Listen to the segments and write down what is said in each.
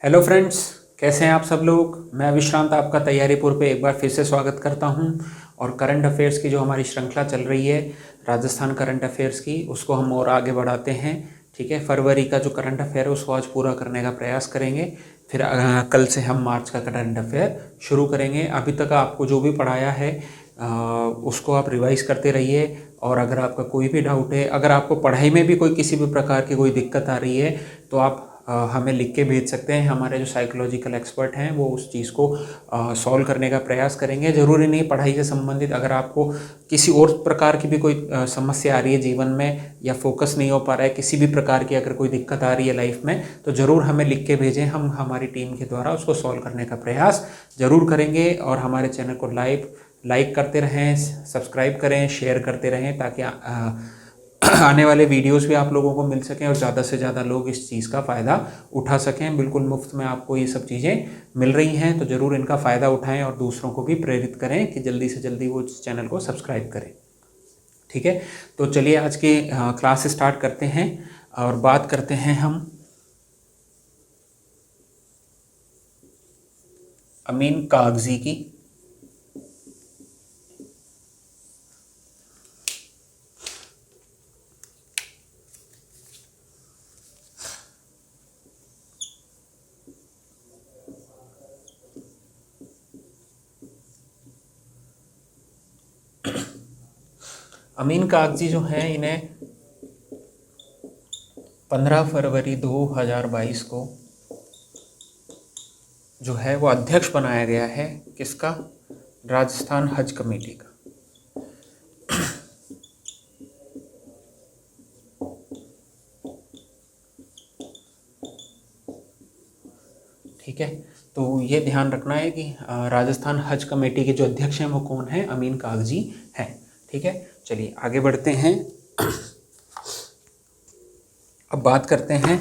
Hello friends, कैसे हैं आप सब लोग। मैं विश्रांत आपका तैयारीपुर पे एक बार फिर से स्वागत करता हूं। और करंट अफेयर्स की जो हमारी श्रृंखला चल रही है राजस्थान करंट अफेयर्स की, उसको हम और आगे बढ़ाते हैं। ठीक है, फरवरी का जो करंट अफेयर है उसको आज पूरा करने का प्रयास करेंगे। फिर कल से हम मार्च का करंट अफेयर शुरू करेंगे। अभी तक आपको जो भी पढ़ाया है उसको आप रिवाइज करते रहिए। और अगर आपका कोई भी डाउट है, अगर आपको पढ़ाई में भी कोई किसी भी प्रकार की कोई दिक्कत आ रही है तो आप हमें लिख के भेज सकते हैं। हमारे जो साइकोलॉजिकल एक्सपर्ट हैं वो उस चीज़ को सॉल्व करने का प्रयास करेंगे। ज़रूरी नहीं पढ़ाई से संबंधित, अगर आपको किसी और प्रकार की भी कोई समस्या आ रही है जीवन में, या फोकस नहीं हो पा रहा है, किसी भी प्रकार की अगर कोई दिक्कत आ रही है लाइफ में, तो ज़रूर हमें लिख के भेजें। हम हमारी टीम के द्वारा उसको सॉल्व करने का प्रयास ज़रूर करेंगे। और हमारे चैनल को लाइक करते रहें, सब्सक्राइब करें, शेयर करते रहें, ताकि आने वाले वीडियोस भी आप लोगों को मिल सकें और ज़्यादा से ज़्यादा लोग इस चीज़ का फ़ायदा उठा सकें। बिल्कुल मुफ्त में आपको ये सब चीज़ें मिल रही हैं, तो ज़रूर इनका फ़ायदा उठाएं और दूसरों को भी प्रेरित करें कि जल्दी से जल्दी वो इस चैनल को सब्सक्राइब करें। ठीक है, तो चलिए आज की क्लास स्टार्ट करते हैं और बात करते हैं हम अमीन कागजी की। अमीन कागजी जो हैं, इन्हें 15 फरवरी 2022 को जो है वो अध्यक्ष बनाया गया है। किसका? राजस्थान हज कमेटी का। ठीक है, तो ये ध्यान रखना है कि राजस्थान हज कमेटी के जो अध्यक्ष हैं वो कौन है? अमीन कागजी हैं। ठीक है, चलिए आगे बढ़ते हैं। अब बात करते हैं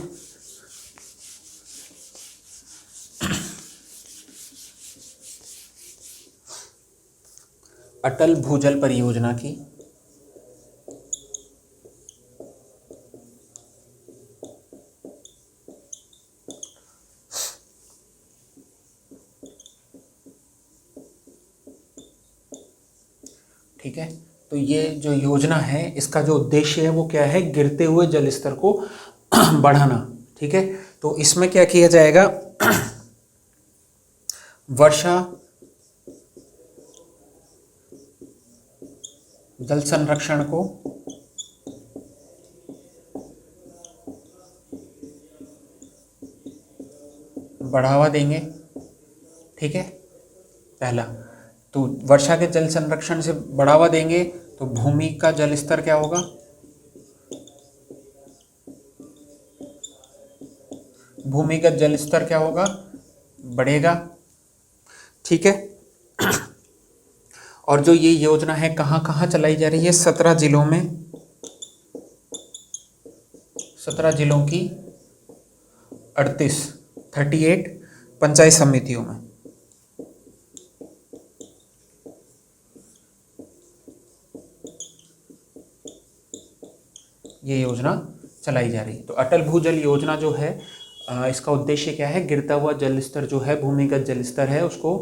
अटल भूजल परियोजना की। ठीक है, तो ये जो योजना है इसका जो उद्देश्य है वो क्या है? गिरते हुए जल स्तर को बढ़ाना। ठीक है, तो इसमें क्या किया जाएगा? वर्षा जल संरक्षण को बढ़ावा देंगे। ठीक है, पहला तो वर्षा के जल संरक्षण से बढ़ावा देंगे तो भूमि का जल स्तर क्या होगा? भूमिगत जल स्तर क्या होगा? बढ़ेगा। ठीक है, और जो ये योजना है कहाँ कहाँ चलाई जा रही है? 17 जिलों में, 17 जिलों की 38 पंचायत समितियों में। ये योजना चलाई जा रही है। तो अटल भूजल योजना जो है इसका उद्देश्य क्या है? गिरता हुआ जल स्तर जो है, भूमिगत जल स्तर है, उसको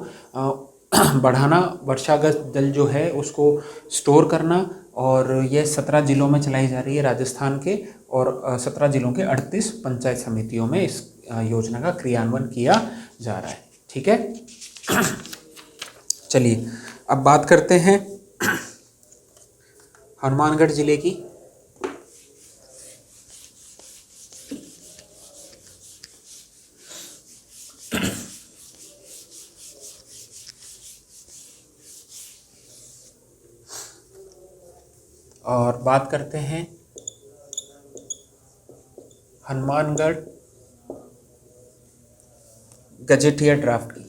बढ़ाना, वर्षागत जल जो है उसको स्टोर करना। और ये 17 जिलों में चलाई जा रही है राजस्थान के, और 17 जिलों के 38 पंचायत समितियों में इस योजना का क्रियान्वयन किया जा रहा है। ठीक है, चलिए अब बात करते हैं हनुमानगढ़ जिले की। और बात करते हैं हनुमानगढ़ गजेटियर ड्राफ्ट की।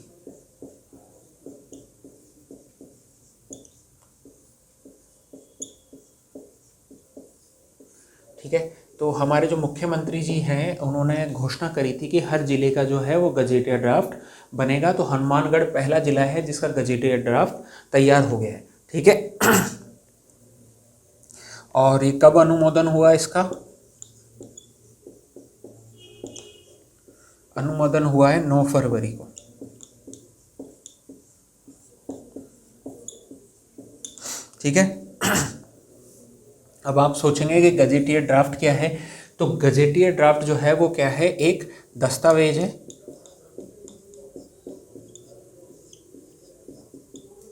ठीक है, तो हमारे जो मुख्यमंत्री जी हैं उन्होंने घोषणा करी थी कि हर जिले का जो है वो गजेटियर ड्राफ्ट बनेगा। तो हनुमानगढ़ पहला जिला है जिसका गजेटियर ड्राफ्ट तैयार हो गया है। ठीक है, और ये कब अनुमोदन हुआ इसका? अनुमोदन हुआ है 9 फरवरी को। ठीक है। अब आप सोचेंगे कि गजेटियर ड्राफ्ट क्या है, तो गजेटियर ड्राफ्ट जो है वो क्या है, एक दस्तावेज है,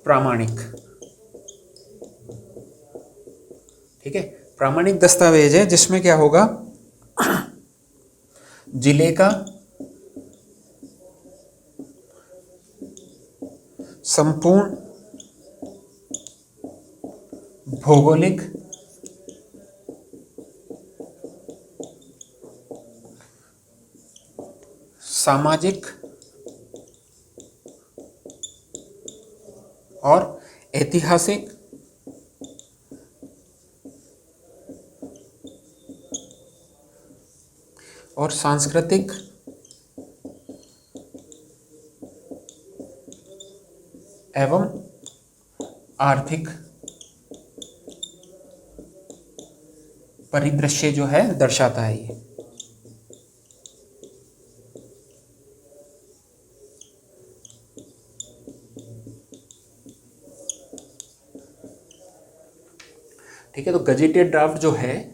प्रामाणिक। ठीक है, प्रामाणिक दस्तावेज है जिसमें क्या होगा, जिले का संपूर्ण भौगोलिक सामाजिक और ऐतिहासिक और सांस्कृतिक एवं आर्थिक परिदृश्य जो है दर्शाता है ये। ठीक है, तो गजेटेड ड्राफ्ट जो है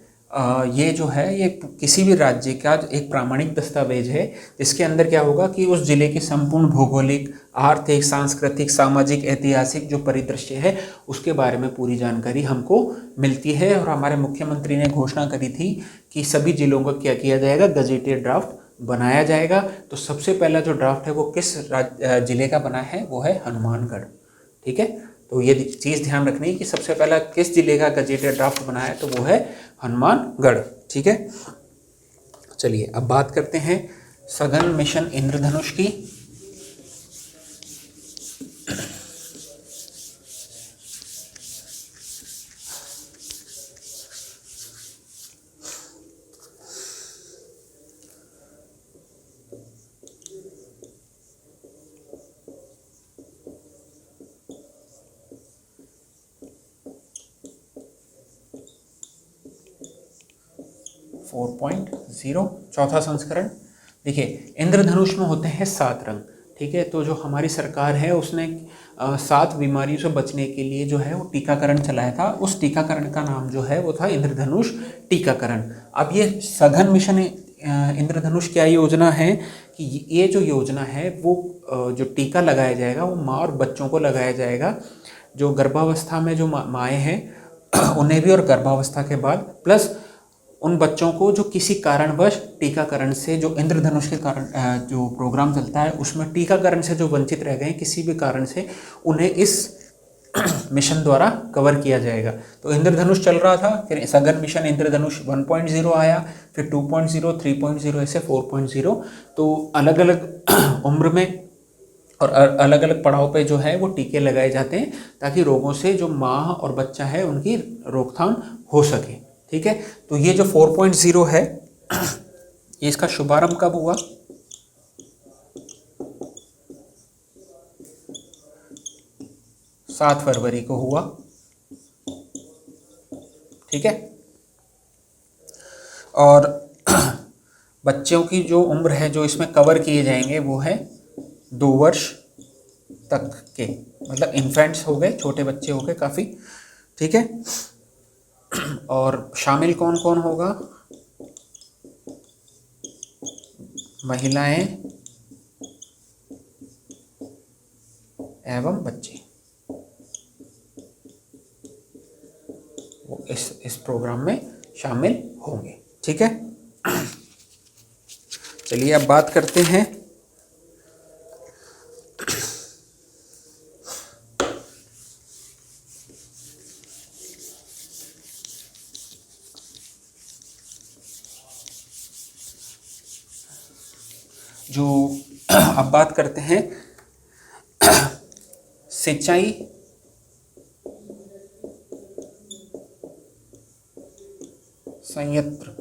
ये जो है ये किसी भी राज्य का एक प्रामाणिक दस्तावेज है, जिसके अंदर क्या होगा कि उस जिले की संपूर्ण भौगोलिक, आर्थिक, सांस्कृतिक, सामाजिक, ऐतिहासिक जो परिदृश्य है उसके बारे में पूरी जानकारी हमको मिलती है। और हमारे मुख्यमंत्री ने घोषणा करी थी कि सभी जिलों का क्या किया जाएगा, गजेटेड ड्राफ्ट बनाया जाएगा। तो सबसे पहला जो ड्राफ्ट है वो किस जिले का बना है, वो है हनुमानगढ़। ठीक है, तो ये चीज़ ध्यान रखनी है कि सबसे पहला किस जिले का गजेटेड ड्राफ्ट बना है, तो वो है हनुमानगढ़। ठीक है, चलिए अब बात करते हैं सघन मिशन इंद्रधनुष की। फोर 4.0 चौथा संस्करण। देखिए, इंद्रधनुष में होते हैं 7 रंग। ठीक है, तो जो हमारी सरकार है उसने 7 बीमारियों से बचने के लिए जो है वो टीकाकरण चलाया था। उस टीकाकरण का नाम जो है वो था इंद्रधनुष टीकाकरण। अब ये सघन मिशन इंद्रधनुष क्या योजना है कि ये जो योजना है वो जो टीका लगाया जाएगा वो माँ और बच्चों को लगाया जाएगा। जो गर्भावस्था में जो माएँ हैं उन्हें भी, और गर्भावस्था के बाद, प्लस उन बच्चों को जो किसी कारणवश टीकाकरण से, जो इंद्रधनुष के कारण जो प्रोग्राम चलता है उसमें टीकाकरण से जो वंचित रह गए किसी भी कारण से, उन्हें इस मिशन द्वारा कवर किया जाएगा। तो इंद्रधनुष चल रहा था, फिर सघन मिशन इंद्रधनुष 1.0 आया, फिर 2.0, 3.0, ऐसे 4.0। तो अलग अलग उम्र में और अलग अलग पड़ाव पे जो है वो टीके लगाए जाते हैं, ताकि रोगों से जो माँ और बच्चा है उनकी रोकथाम हो सके। ठीक है, तो ये जो 4.0 है ये इसका शुभारंभ कब हुआ, 7 फरवरी को हुआ। ठीक है, और बच्चों की जो उम्र है जो इसमें कवर किए जाएंगे वो है 2 वर्ष तक के, मतलब इन्फेंट्स हो गए, छोटे बच्चे हो गए काफ़ी। ठीक है, और शामिल कौन कौन होगा, महिलाएं एवं बच्चे, वो इस प्रोग्राम में शामिल होंगे। ठीक है, चलिए अब बात करते हैं जो अब बात करते हैं सिंचाई संयंत्र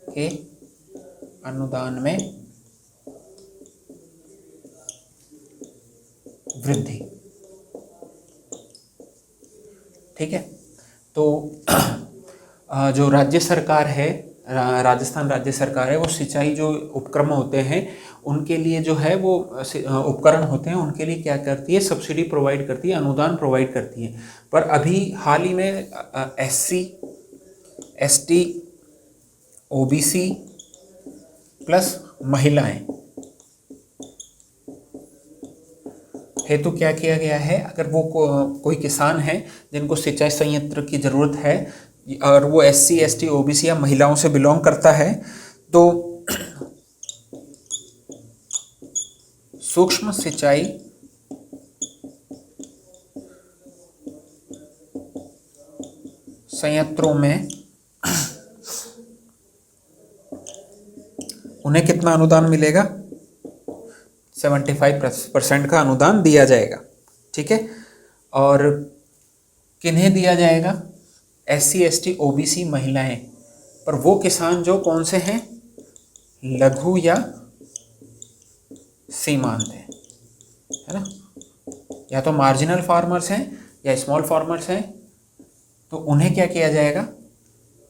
के अनुदान में वृद्धि। ठीक है, तो जो राज्य सरकार है, राजस्थान राज्य सरकार है वो सिंचाई जो उपक्रम होते हैं उनके लिए जो है वो उपकरण होते हैं उनके लिए क्या करती है, सब्सिडी प्रोवाइड करती है, अनुदान प्रोवाइड करती है। पर अभी हाल ही में SC ST OBC प्लस महिलाएं हेतु क्या किया गया है, अगर वो कोई किसान है जिनको सिंचाई संयंत्र की ज़रूरत है और वो SC ST OBC या महिलाओं से बिलोंग करता है तो सूक्ष्म सिंचाई संयंत्रों में उन्हें कितना अनुदान मिलेगा, 75% का अनुदान दिया जाएगा। ठीक है, और किन्हें दिया जाएगा, SC ST OBC महिलाएं, पर वो किसान जो कौन से हैं, लघु या सीमांत है ना, या तो मार्जिनल फार्मर्स हैं या स्मॉल फार्मर्स हैं, तो उन्हें क्या किया जाएगा,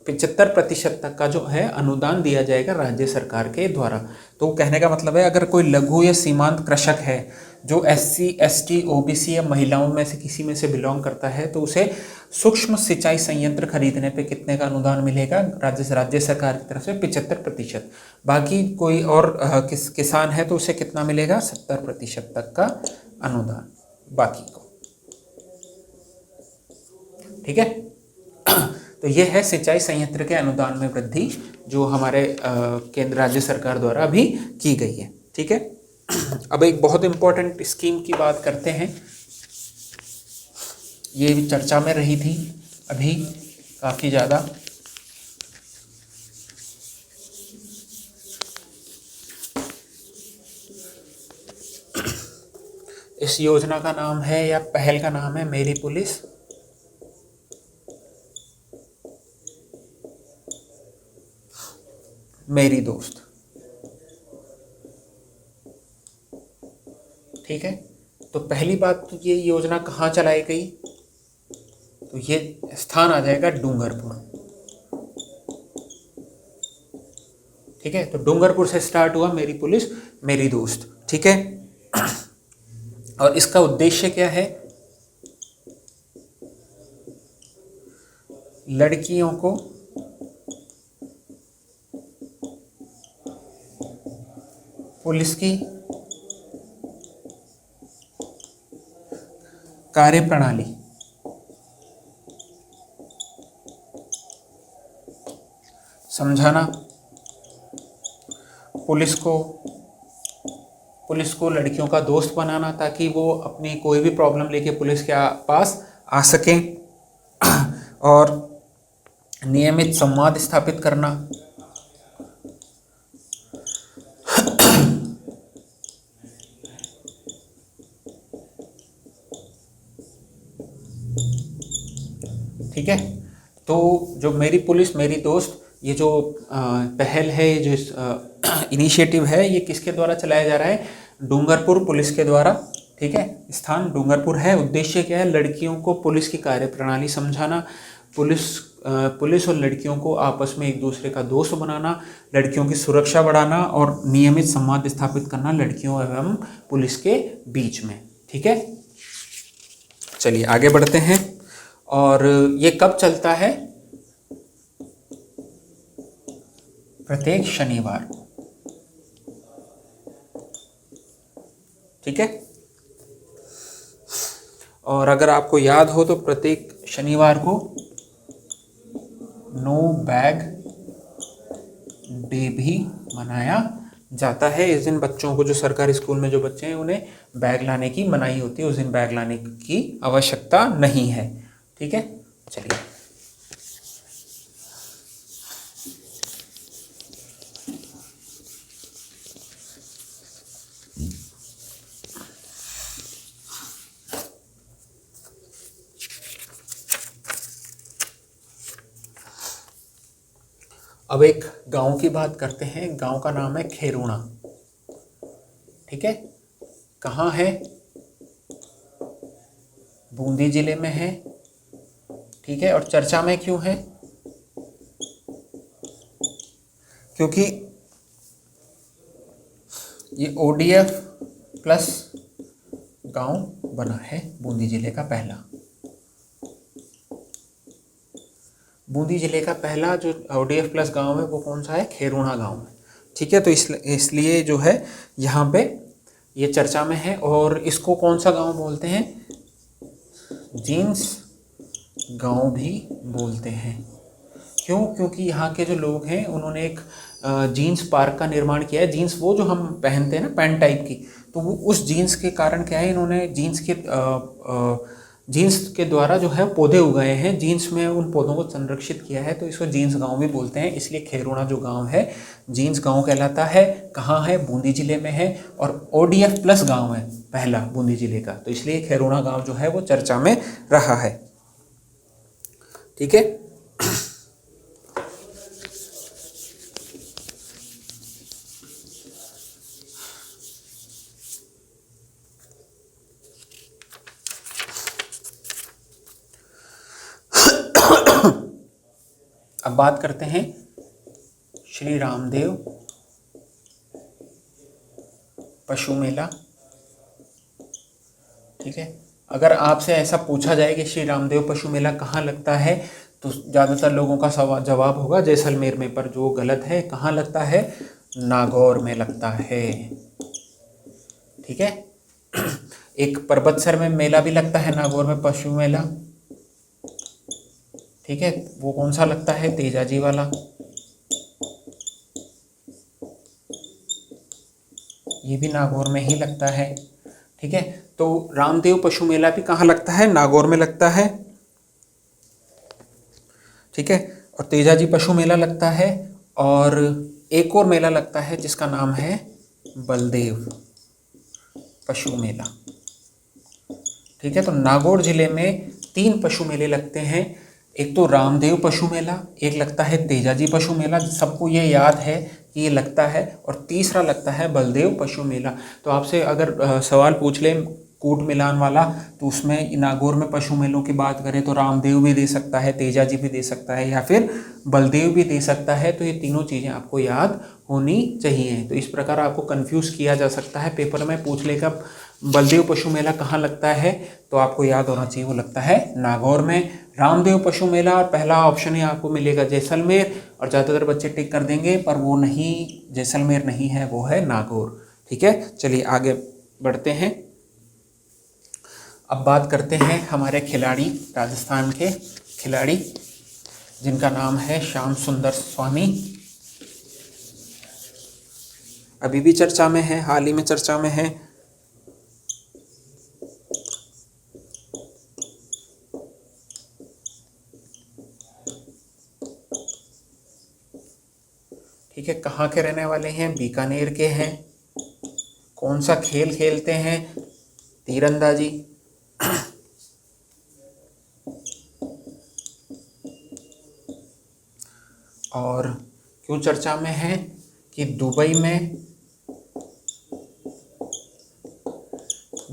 75% तक का जो है अनुदान दिया जाएगा राज्य सरकार के द्वारा। तो कहने का मतलब है अगर कोई लघु या सीमांत कृषक है जो SC ST OBC या महिलाओं में से किसी में से बिलोंग करता है तो उसे सूक्ष्म सिंचाई संयंत्र खरीदने पे कितने का अनुदान मिलेगा, राज्य सरकार की तरफ से 75%। बाकी कोई और किसान है तो उसे कितना मिलेगा, 70% तक का अनुदान बाकी को। ठीक है, तो ये है सिंचाई संयंत्र के अनुदान में वृद्धि जो हमारे केंद्र राज्य सरकार द्वारा अभी की गई है। ठीक है, अब एक बहुत इम्पोर्टेंट स्कीम की बात करते हैं, ये भी चर्चा में रही थी अभी काफ़ी ज़्यादा। इस योजना का नाम है या पहल का नाम है मेरी पुलिस मेरी दोस्त। ठीक है, तो पहली बात तो ये योजना कहाँ चलाई गई, तो ये स्थान आ जाएगा डूंगरपुर। ठीक है, तो डूंगरपुर से स्टार्ट हुआ मेरी पुलिस मेरी दोस्त। ठीक है, और इसका उद्देश्य क्या है, लड़कियों को पुलिस की कार्यप्रणाली समझाना, पुलिस को लड़कियों का दोस्त बनाना ताकि वो अपनी कोई भी प्रॉब्लम लेके पुलिस के पास आ सकें, और नियमित संवाद स्थापित करना, ठीक है। तो जो मेरी पुलिस मेरी दोस्त ये जो पहल है, ये जो इनिशिएटिव है, ये किसके द्वारा चलाया जा रहा है, डूंगरपुर पुलिस के द्वारा। ठीक है, स्थान डूंगरपुर है। उद्देश्य क्या है, लड़कियों को पुलिस की कार्यप्रणाली समझाना, पुलिस और लड़कियों को आपस में एक दूसरे का दोस्त बनाना, लड़कियों की सुरक्षा बढ़ाना और नियमित संवाद स्थापित करना लड़कियों एवं पुलिस के बीच में। ठीक है, चलिए आगे बढ़ते हैं। और ये कब चलता है, प्रत्येक शनिवार को। ठीक है, और अगर आपको याद हो तो प्रत्येक शनिवार को नो बैग डे भी मनाया जाता है। इस दिन बच्चों को, जो सरकारी स्कूल में जो बच्चे हैं, उन्हें बैग लाने की मनाही होती है, उस दिन बैग लाने की आवश्यकता नहीं है। ठीक है, चलिए अब एक गांव की बात करते हैं। गांव का नाम है खेरुणा। ठीक है, कहाँ है, बूंदी जिले में है। ठीक है, और चर्चा में क्यों है, क्योंकि ये ODF प्लस गांव बना है बूंदी जिले का पहला। बूंदी जिले का पहला जो ODF प्लस गांव है वो कौन सा है? खेरुणा गांव है। ठीक है, तो इसलिए जो है यहाँ पे ये चर्चा में है। और इसको कौन सा गांव बोलते हैं? जींस गांव भी बोलते हैं। क्यों? क्योंकि यहाँ के जो लोग हैं उन्होंने एक जीन्स पार्क का निर्माण किया है। जीन्स वो जो हम पहनते हैं ना, पैंट टाइप की, तो वो उस जीन्स के कारण क्या है, इन्होंने जीन्स के द्वारा जो है पौधे उगाए हैं, जीन्स में उन पौधों को संरक्षित किया है, तो इसको जीन्स गांव भी बोलते हैं। इसलिए खेरुणा जो गांव है जीन्स गांव कहलाता है। कहाँ है? बूंदी जिले में है। और ODF प्लस गांव है पहला बूंदी जिले का, तो इसलिए खेरुणा गांव जो है वो चर्चा में रहा है। ठीक है। अब बात करते हैं श्री रामदेव पशु मेला। ठीक है, अगर आपसे ऐसा पूछा जाए कि श्री रामदेव पशु मेला कहाँ लगता है, तो ज़्यादातर लोगों का जवाब होगा जैसलमेर में, पर जो गलत है। कहाँ लगता है? नागौर में लगता है। ठीक है। एक पर्वतसर में मेला भी लगता है, नागौर में पशु मेला। ठीक है, वो कौन सा लगता है? तेजाजी वाला। ये भी नागौर में ही लगता है। ठीक है, तो रामदेव पशु मेला भी कहाँ लगता है? नागौर में लगता है। ठीक है, और तेजाजी पशु मेला लगता है। और एक और मेला लगता है जिसका नाम है बलदेव पशु मेला। ठीक है, तो नागौर जिले में 3 पशु मेले लगते हैं। एक तो रामदेव पशु मेला, एक लगता है तेजाजी पशु मेला, सबको ये याद है कि ये लगता है, और तीसरा लगता है बलदेव पशु मेला। तो आपसे अगर सवाल पूछ ले कूट मिलान वाला, तो उसमें नागौर में पशु मेलों की बात करें तो रामदेव भी दे सकता है, तेजाजी भी दे सकता है, या फिर बलदेव भी दे सकता है। तो ये तीनों चीज़ें आपको याद होनी चाहिए। तो इस प्रकार आपको कंफ्यूज किया जा सकता है, पेपर में पूछ लेगा बलदेव पशु मेला कहाँ लगता है, तो आपको याद होना चाहिए वो लगता है नागौर में। रामदेव पशु मेला, और पहला ऑप्शन ही आपको मिलेगा जैसलमेर, और ज़्यादातर बच्चे टिक कर देंगे, पर वो नहीं, जैसलमेर नहीं है, वो है नागौर। ठीक है, चलिए आगे बढ़ते हैं। अब बात करते हैं हमारे खिलाड़ी, राजस्थान के खिलाड़ी, जिनका नाम है श्याम सुंदर स्वामी। अभी भी चर्चा में है, हाल ही में चर्चा में है। ठीक है, कहाँ के रहने वाले हैं? बीकानेर के हैं। कौन सा खेल खेलते हैं? तीरंदाजी। और क्यों चर्चा में है? कि दुबई में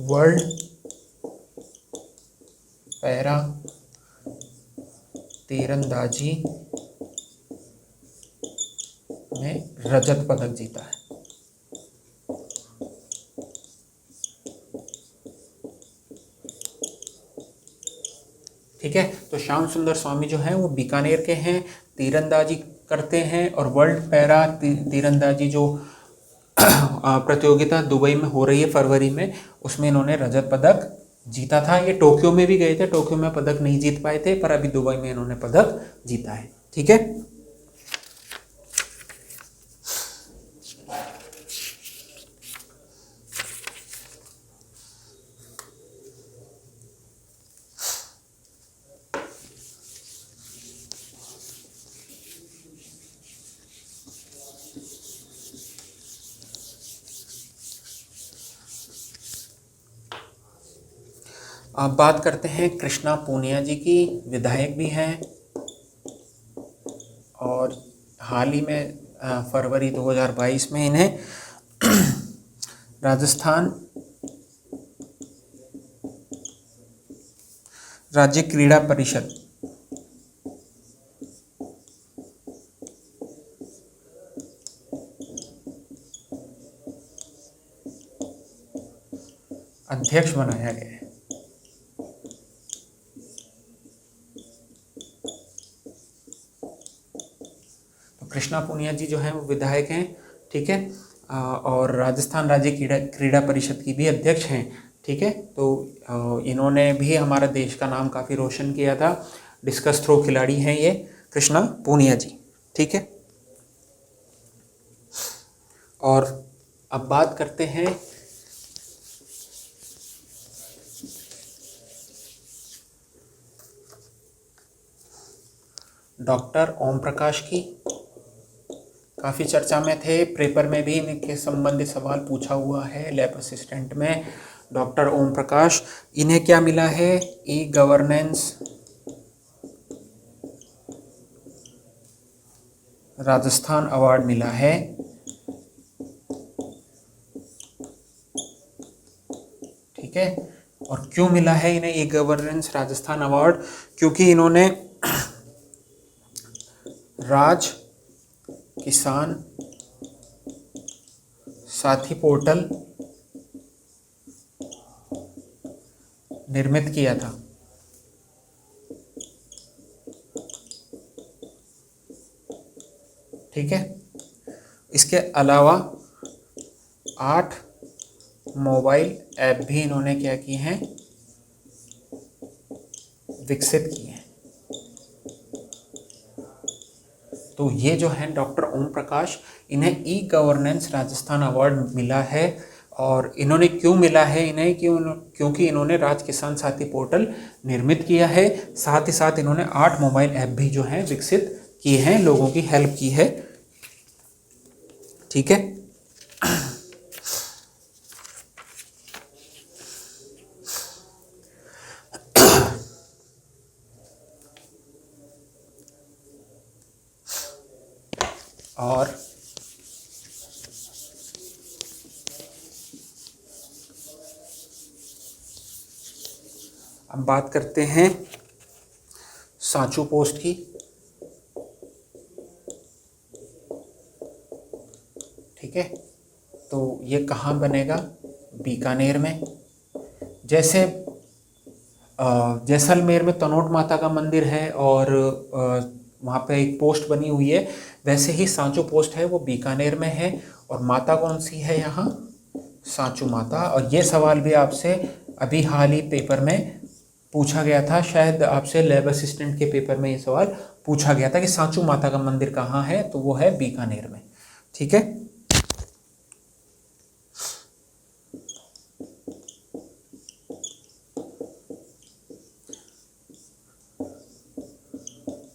वर्ल्ड पैरा तीरंदाजी में रजत पदक जीता है। ठीक है, तो श्याम सुंदर स्वामी जो है वो बीकानेर के हैं, तीरंदाजी करते हैं, और वर्ल्ड पैरा तीरंदाजी जो प्रतियोगिता दुबई में हो रही है फरवरी में, उसमें इन्होंने रजत पदक जीता था। ये टोक्यो में भी गए थे, टोक्यो में पदक नहीं जीत पाए थे, पर अभी दुबई में इन्होंने पदक जीता है। ठीक है, अब बात करते हैं कृष्णा पूनिया जी की। विधायक भी हैं, और हाल ही में फरवरी 2022 में इन्हें राजस्थान राज्य क्रीड़ा परिषद अध्यक्ष बनाया गया है। तो कृष्णा पूनिया जी जो हैं वो विधायक हैं, ठीक है, और राजस्थान राज्य क्रीड़ा परिषद की भी अध्यक्ष हैं, ठीक है। तो इन्होंने भी हमारा देश का नाम काफ़ी रोशन किया था। डिस्कस थ्रो खिलाड़ी हैं ये कृष्णा पूनिया जी, ठीक है। और अब बात करते हैं डॉक्टर ओम प्रकाश की। काफ़ी चर्चा में थे, पेपर में भी इनके संबंधित सवाल पूछा हुआ है। लैब असिस्टेंट में डॉक्टर ओम प्रकाश, इन्हें क्या मिला है? ई गवर्नेंस राजस्थान अवार्ड मिला है, ठीक है। और क्यों मिला है इन्हें ई गवर्नेंस राजस्थान अवार्ड? क्योंकि इन्होंने राज किसान साथी पोर्टल निर्मित किया था, ठीक है। इसके अलावा 8 मोबाइल ऐप भी इन्होंने क्या किए हैं? विकसित किए हैं। तो ये जो है डॉक्टर ओम प्रकाश, इन्हें ई गवर्नेंस राजस्थान अवार्ड मिला है। और इन्होंने क्यों मिला है इन्हें? क्योंकि इन्होंने राज किसान साथी पोर्टल निर्मित किया है, साथ ही साथ इन्होंने 8 मोबाइल ऐप भी जो हैं विकसित किए हैं, लोगों की हेल्प की है, ठीक है। और अब बात करते हैं सांचू पोस्ट की, ठीक है। तो ये कहाँ बनेगा? बीकानेर में। जैसे जैसलमेर में तनोट माता का मंदिर है और वहाँ पे एक पोस्ट बनी हुई है, वैसे ही सांचू पोस्ट है वो बीकानेर में है। और माता कौन सी है यहाँ? सांचू माता। और ये सवाल भी आपसे अभी हाल ही पेपर में पूछा गया था, शायद आपसे लैब असिस्टेंट के पेपर में ये सवाल पूछा गया था कि सांचू माता का मंदिर कहाँ है, तो वो है बीकानेर में, ठीक है।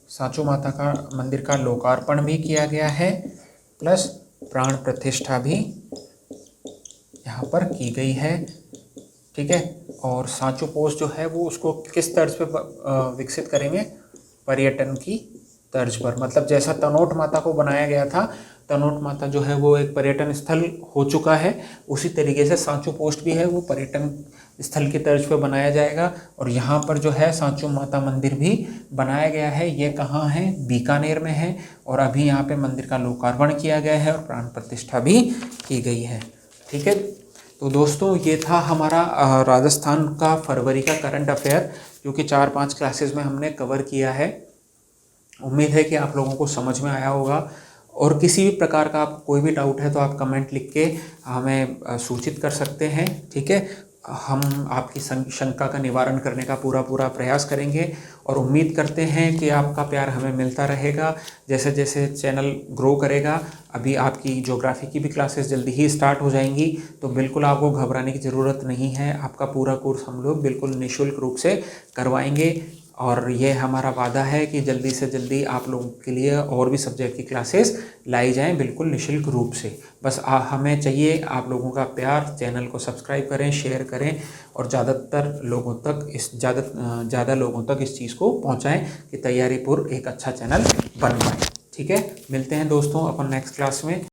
सांचू माता का मंदिर का लोकार्पण भी किया गया है, प्लस प्राण प्रतिष्ठा भी यहाँ पर की गई है, ठीक है। और सांचू पोस्ट जो है वो उसको किस तर्ज पे विकसित करेंगे? पर्यटन की तर्ज पर। मतलब जैसा तनोट माता को बनाया गया था, तनोट माता जो है वो एक पर्यटन स्थल हो चुका है, उसी तरीके से सांचू पोस्ट भी है वो पर्यटन स्थल की तर्ज पर बनाया जाएगा। और यहाँ पर जो है सांचू माता मंदिर भी बनाया गया है। ये कहाँ है? बीकानेर में है। और अभी यहाँ पे मंदिर का लोकार्पण किया गया है और प्राण प्रतिष्ठा भी की गई है, ठीक है। तो दोस्तों ये था हमारा राजस्थान का फरवरी का करंट अफेयर, जो कि 4-5 क्लासेस में हमने कवर किया है। उम्मीद है कि आप लोगों को समझ में आया होगा। और किसी भी प्रकार का आपको कोई भी डाउट है तो आप कमेंट लिख के हमें सूचित कर सकते हैं, ठीक है। हम आपकी शंका का निवारण करने का पूरा प्रयास करेंगे और उम्मीद करते हैं कि आपका प्यार हमें मिलता रहेगा जैसे जैसे चैनल ग्रो करेगा। अभी आपकी ज्योग्राफी की भी क्लासेस जल्दी ही स्टार्ट हो जाएंगी, तो बिल्कुल आपको घबराने की ज़रूरत नहीं है। आपका पूरा कोर्स हम लोग बिल्कुल निःशुल्क रूप से करवाएंगे और ये हमारा वादा है कि जल्दी से जल्दी आप लोगों के लिए और भी सब्जेक्ट की क्लासेस लाई जाएं बिल्कुल निःशुल्क रूप से। बस हमें चाहिए आप लोगों का प्यार। चैनल को सब्सक्राइब करें, शेयर करें और ज़्यादा लोगों तक इस चीज़ को पहुंचाएं कि तैयारीपुर एक अच्छा चैनल बन पाए, ठीक है। मिलते हैं दोस्तों अपन नेक्स्ट क्लास में।